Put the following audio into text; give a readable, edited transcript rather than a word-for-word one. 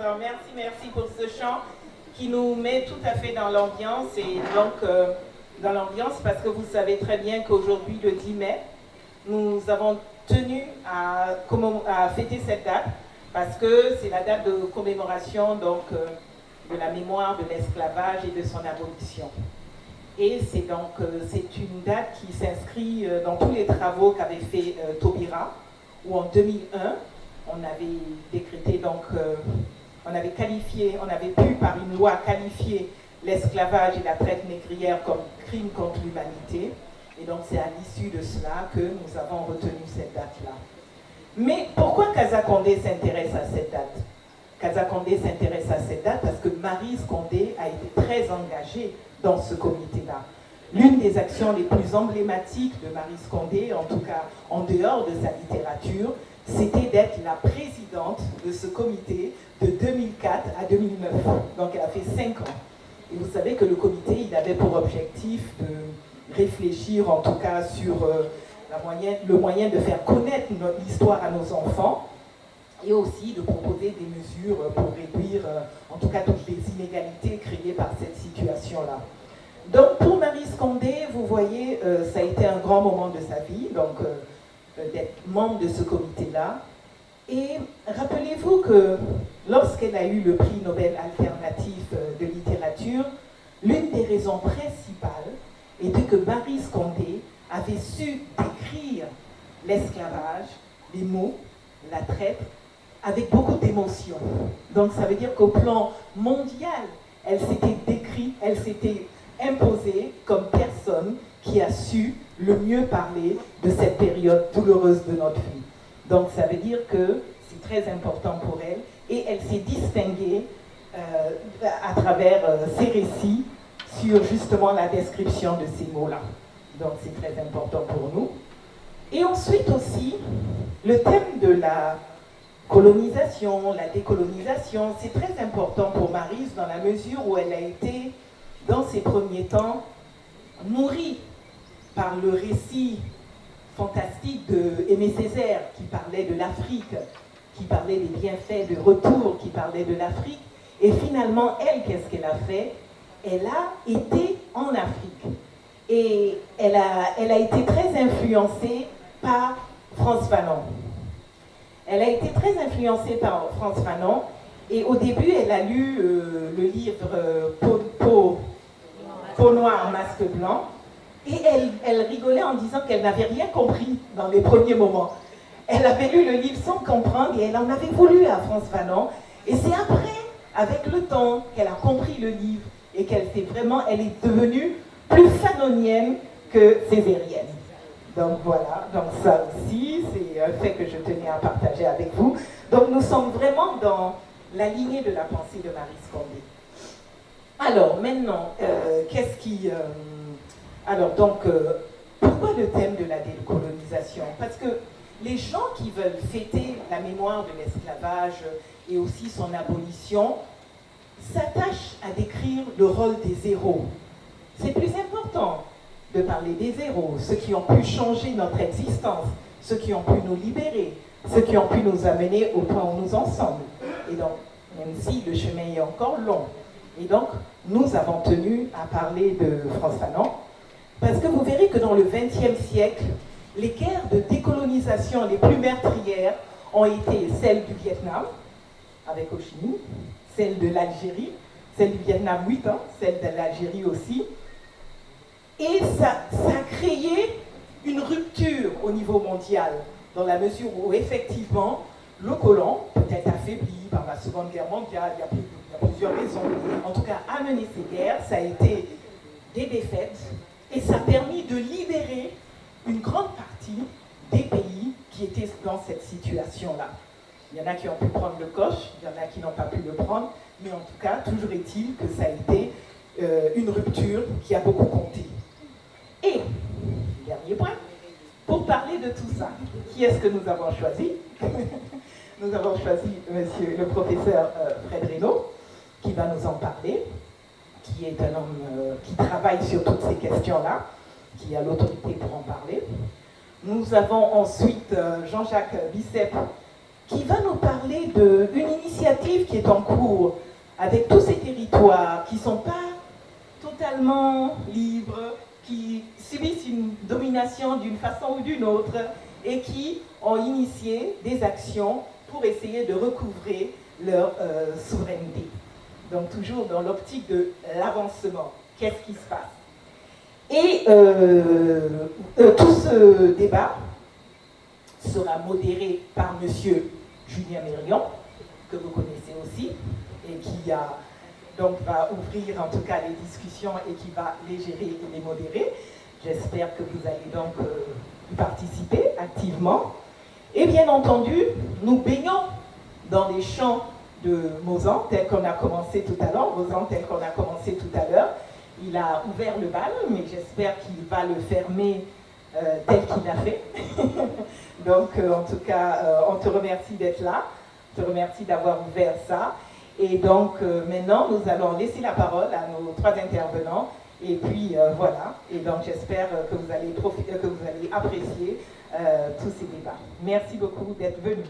Alors merci pour ce chant qui nous met tout à fait dans l'ambiance. Et donc, dans l'ambiance, parce que vous savez très bien qu'aujourd'hui, le 10 mai, nous avons tenu à fêter cette date, parce que c'est la date de commémoration donc, de la mémoire de l'esclavage et de son abolition. Et c'est donc c'est une date qui s'inscrit dans tous les travaux qu'avait fait Taubira, où en 2001, on avait décrété donc, on avait pu par une loi qualifier l'esclavage et la traite négrière comme crime contre l'humanité. Et donc c'est à l'issue de cela que nous avons retenu cette date-là. Mais pourquoi Kaza Condé s'intéresse à cette date? Kaza Condé s'intéresse à cette date parce que Maryse Condé a été très engagée dans ce comité-là. L'une des actions les plus emblématiques de Maryse Condé, en tout cas en dehors de sa littérature, c'était d'être la présidente de ce comité de 2004 à 2009. Donc elle a fait 5 ans. Et vous savez que le comité, il avait pour objectif de réfléchir en tout cas sur le moyen de faire connaître l'histoire à nos enfants et aussi de proposer des mesures pour réduire en tout cas toutes les inégalités créées par cette situation-là. Donc pour Maryse Condé, vous voyez, ça a été un grand moment de sa vie, donc d'être membre de ce comité-là. Et rappelez-vous que lorsqu'elle a eu le prix Nobel alternatif de littérature, l'une des raisons principales était que Maryse Condé avait su décrire l'esclavage, les mots, la traite, avec beaucoup d'émotion. Donc ça veut dire qu'au plan mondial, elle s'était décrite, elle s'était imposée comme personne qui a su le mieux parler de cette période douloureuse de notre vie. Donc ça veut dire que c'est très important pour elle et elle s'est distinguée à travers ses récits sur justement la description de ces mots-là. Donc c'est très important pour nous. Et ensuite aussi, le thème de la colonisation, la décolonisation, c'est très important pour Maryse dans la mesure où elle a été, dans ses premiers temps, nourrie par le récit fantastique de Aimé Césaire qui parlait de l'Afrique, qui parlait des bienfaits de retour, qui parlait de l'Afrique. Et finalement, elle, qu'est-ce qu'elle a fait? Elle a été en Afrique. Et elle a été très influencée par Frantz Fanon. Elle a été très influencée par Frantz Fanon. Et au début, elle a lu le livre Peau noire, masque blanc. Et elle rigolait en disant qu'elle n'avait rien compris dans les premiers moments. Elle avait lu le livre sans comprendre et elle en avait voulu à Frantz Fanon. Et c'est après, avec le temps, qu'elle a compris le livre et elle est devenue plus fanonienne que césarienne. Donc voilà, donc ça aussi, c'est un fait que je tenais à partager avec vous. Donc nous sommes vraiment dans la lignée de la pensée de Maryse Condé. Alors maintenant, pourquoi le thème de la décolonisation? Parce que les gens qui veulent fêter la mémoire de l'esclavage et aussi son abolition s'attachent à décrire le rôle des héros. C'est plus important de parler des héros, ceux qui ont pu changer notre existence, ceux qui ont pu nous libérer, ceux qui ont pu nous amener au point où nous en sommes. Et donc, même si le chemin est encore long. Et donc, nous avons tenu à parler de Frantz Fanon, parce que vous verrez que dans le XXe siècle, les guerres de décolonisation les plus meurtrières ont été celles du Vietnam, avec Ho Chi Minh, celle de l'Algérie, celle du Vietnam, oui, celle de l'Algérie aussi. Et ça a créé une rupture au niveau mondial, dans la mesure où, effectivement, le colon, peut-être affaibli par la Seconde Guerre mondiale, il y a plusieurs raisons, en tout cas, a mené ces guerres, ça a été des défaites, et ça a permis de libérer une grande partie des pays qui étaient dans cette situation-là. Il y en a qui ont pu prendre le coche, il y en a qui n'ont pas pu le prendre, mais en tout cas, toujours est-il que ça a été une rupture qui a beaucoup compté. Et, dernier point, pour parler de tout ça, qui est-ce que nous avons choisi? Nous avons choisi monsieur le professeur Fred Reynaud, qui va nous en parler, qui est un homme qui travaille sur toutes ces questions-là, qui a l'autorité pour en parler. Nous avons ensuite Jean-Jacques Bicep, qui va nous parler d'une initiative dérive qui est en cours avec tous ces territoires qui ne sont pas totalement libres, qui subissent une domination d'une façon ou d'une autre et qui ont initié des actions pour essayer de recouvrer leur souveraineté. Donc toujours dans l'optique de l'avancement. Qu'est-ce qui se passe? Et tout ce débat sera modéré par M. Julien Mérion, que vous connaissez aussi, et qui va ouvrir en tout cas les discussions et qui va les gérer et les modérer. J'espère que vous allez donc y participer activement. Et bien entendu, nous baignons dans les champs de Mozan, tel qu'on a commencé tout à l'heure, Il a ouvert le bal, mais j'espère qu'il va le fermer tel qu'il l'a fait. Donc, en tout cas, on te remercie d'être là. On te remercie d'avoir ouvert ça. Et donc, maintenant, nous allons laisser la parole à nos 3 intervenants. Et puis, voilà. Et donc, j'espère que vous allez apprécier tous ces débats. Merci beaucoup d'être venus.